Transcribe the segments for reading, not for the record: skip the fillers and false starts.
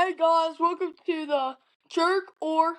Hey guys, welcome to the Jerk or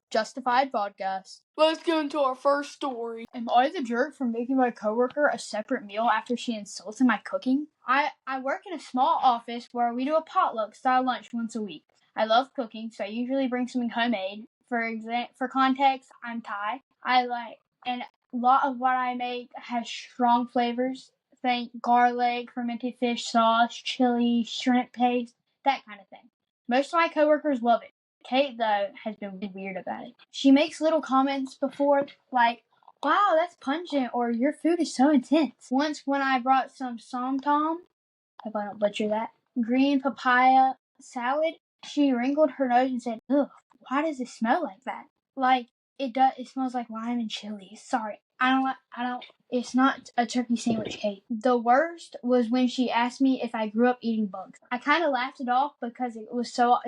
Justified podcast. Let's get into our first story. Am I the jerk for making my coworker a separate meal after she insulted my cooking? I work in a small office where we do a potluck style lunch once a week. I love cooking, so I usually bring something homemade. For context, I'm Thai. And a lot of what I make has strong flavors. Think garlic, fermented fish sauce, chili, shrimp paste, that kind of thing. Most of my coworkers love it. Kate, though, has been weird about it. She makes little comments before, like, wow, that's pungent, or your food is so intense. Once, when I brought some somtam, hope I don't butcher that, green papaya salad, she wrinkled her nose and said, ugh, why does it smell like that? Like, it smells like lime and chili. Sorry. It's not a turkey sandwich, Kate. The worst was when she asked me if I grew up eating bugs. I kind of laughed it off because it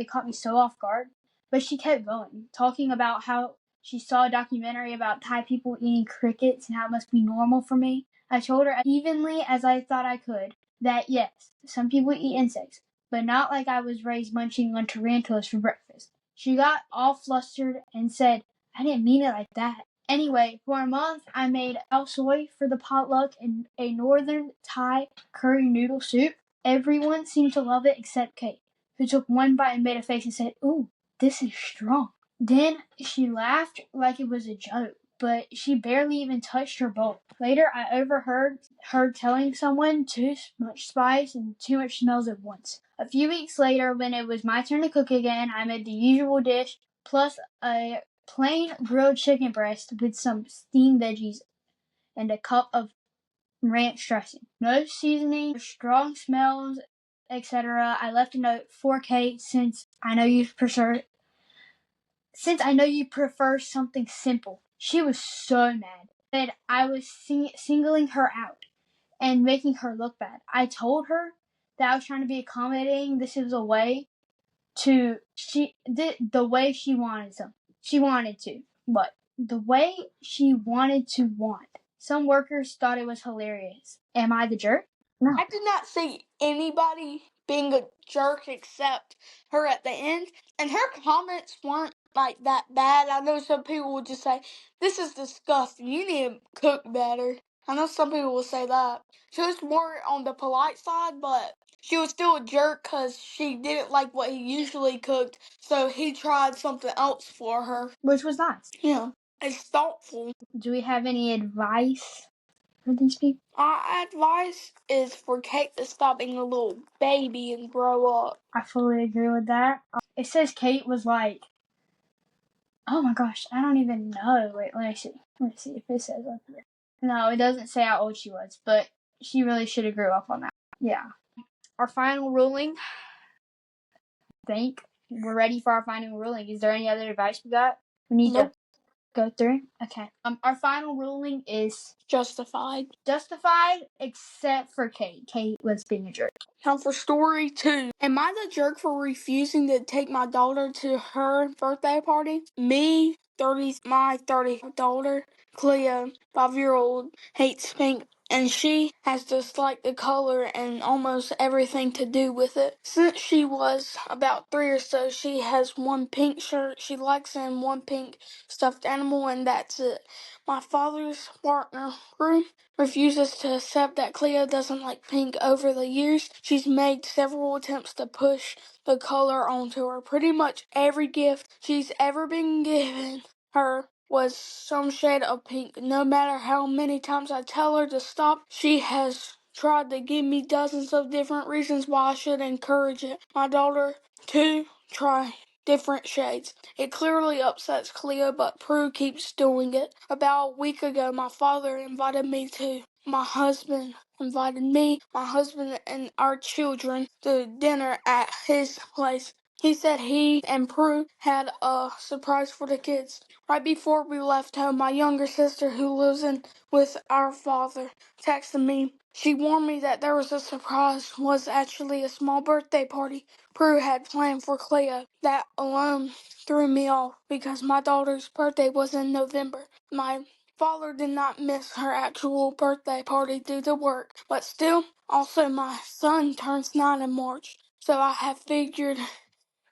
caught me so off guard. But she kept going, talking about how she saw a documentary about Thai people eating crickets and how it must be normal for me. I told her as evenly as I thought I could that yes, some people eat insects, but not like I was raised munching on tarantulas for breakfast. She got all flustered and said, I didn't mean it like that. Anyway, for a month, I made khao soi for the potluck and a northern Thai curry noodle soup. Everyone seemed to love it except Kate, who took one bite and made a face and said, ooh, this is strong. Then she laughed like it was a joke, but she barely even touched her bowl. Later, I overheard her telling someone too much spice and too much smells at once. A few weeks later, when it was my turn to cook again, I made the usual dish plus a plain grilled chicken breast with some steamed veggies and a cup of ranch dressing. No seasoning, strong smells, etc. I left a note for Kate since I know you prefer something simple. She was so mad. Said I was singling her out and making her look bad. I told her that I was trying to be accommodating. This is a way to the way she wanted some. She wanted to, but the way she wanted to want. Some workers thought it was hilarious. Am I the jerk? No. I did not see anybody being a jerk except her at the end, and her comments weren't like that bad. I know some people would just say, this is disgusting, you need to cook better. I know some people will say that. She was more on the polite side, but she was still a jerk because she didn't like what he usually cooked, so he tried something else for her. Which was nice. Yeah, it's thoughtful. Do we have any advice for these people? Our advice is for Kate to stop being a little baby and grow up. I fully agree with that. It says Kate was like, oh my gosh, I don't even know. Wait, let me see. Let me see if it says up here. No, it doesn't say how old she was, but she really should have grew up on that. Yeah. Our final ruling. I think we're ready for our final ruling. Is there any other advice we got? We need to go through. Okay. Our final ruling is Justified. Justified, except for Kate. Kate was being a jerk. Time for story 2. Am I the jerk for refusing to take my daughter to her birthday party? My 30 daughter, Cleo, 5-year-old, hates pink, and she has disliked the color and almost everything to do with it. Since she was about 3 or so, she has one pink shirt she likes and one pink stuffed animal, and that's it. My father's partner, Rue, refuses to accept that Cleo doesn't like pink. Over the years, she's made several attempts to push the color onto her. Pretty much every gift she's ever been given her was some shade of pink. No matter how many times I tell her to stop, she has tried to give me dozens of different reasons why I should encourage it. My daughter, to try different shades. It clearly upsets Cleo, but Prue keeps doing it. About a week ago, my father invited me to my husband invited me, my husband, and our children to dinner at his place. He said he and Prue had a surprise for the kids. Right before we left home, my younger sister, who lives with our father, texted me. She warned me that there was a surprise, was actually a small birthday party Prue had planned for Cleo. That alone threw me off because my daughter's birthday was in November. My father did not miss her actual birthday party due to work, but still, also my son turns 9 in March, so I have figured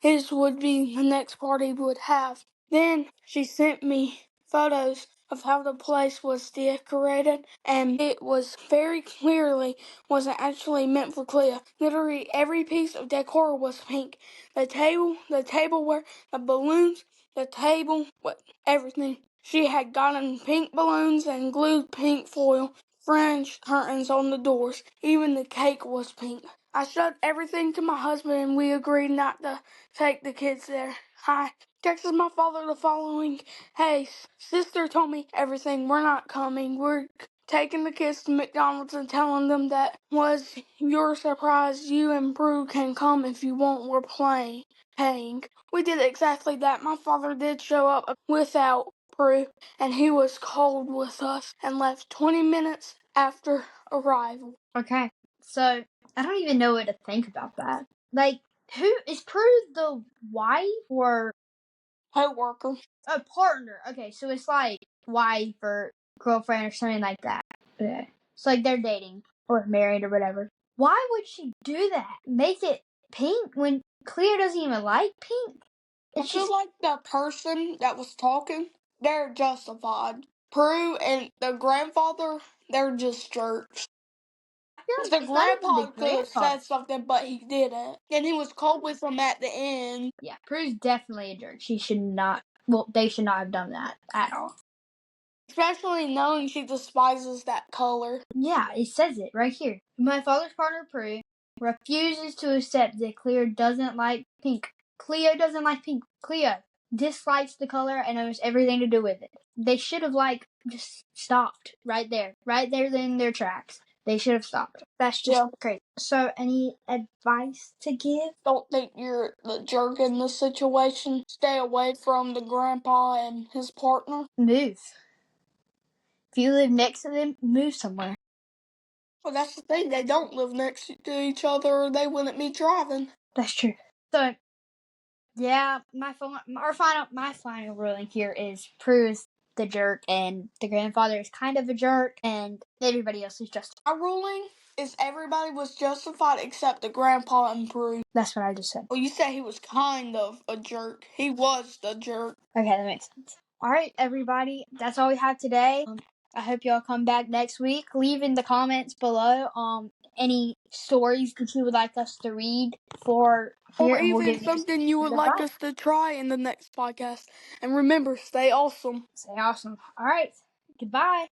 his would be the next party would have. Then she sent me photos of how the place was decorated, and it was very clearly wasn't actually meant for Clea. Literally every piece of decor was pink. The tableware, the balloons, the table, everything. She had gotten pink balloons and glued pink foil fringe curtains on the doors. Even the cake was pink. I showed everything to my husband and we agreed not to take the kids there. I texted my father the following, "Hey, sister told me everything. We're not coming. We're taking the kids to McDonald's and telling them that was your surprise. You and Prue can come if you want. We're paying." We did exactly that. My father did show up without Prue, and he was cold with us and left 20 minutes after arrival. Okay, so I don't even know what to think about that. Like, who is Prue, the wife or Co-worker. a partner? Okay, so it's like wife or girlfriend or something like that. Okay, it's like they're dating or married or whatever. Why would she do that? Make it pink when Clea doesn't even like pink. I It's feel just like the person that was talking, they're justified. Prue and the grandfather, they're just jerks. I feel like The it's not even grandpa the could have grandfather. said something, but he didn't. And he was cold with them at the end. Yeah, Prue's definitely a jerk. She should not. Well, they should not have done that at all. Especially knowing she despises that color. Yeah, it says it right here. My father's partner, Prue, refuses to accept that Cleo doesn't like pink. Cleo doesn't like pink. Cleo dislikes the color and knows everything to do with it. They should have, just stopped right there. Right there in their tracks. They should have stopped. That's just crazy. So, any advice to give? Don't think you're the jerk in this situation. Stay away from the grandpa and his partner. Move. If you live next to them, move somewhere. Well, that's the thing. They don't live next to each other or they wouldn't be driving. That's true. So, yeah, my final ruling here is Prue is the jerk, and the grandfather is kind of a jerk, and everybody else is justified. Our ruling is everybody was justified except the grandpa and Prue. That's what I just said. Well, you said he was kind of a jerk. He was the jerk. Okay, that makes sense. All right, everybody, that's all we have today. I hope y'all come back next week. Leave in the comments below any stories that you would like us to read for here, Or and we'll even give you something you would like us to try in the next podcast. And remember, stay awesome. Stay awesome. All right, goodbye.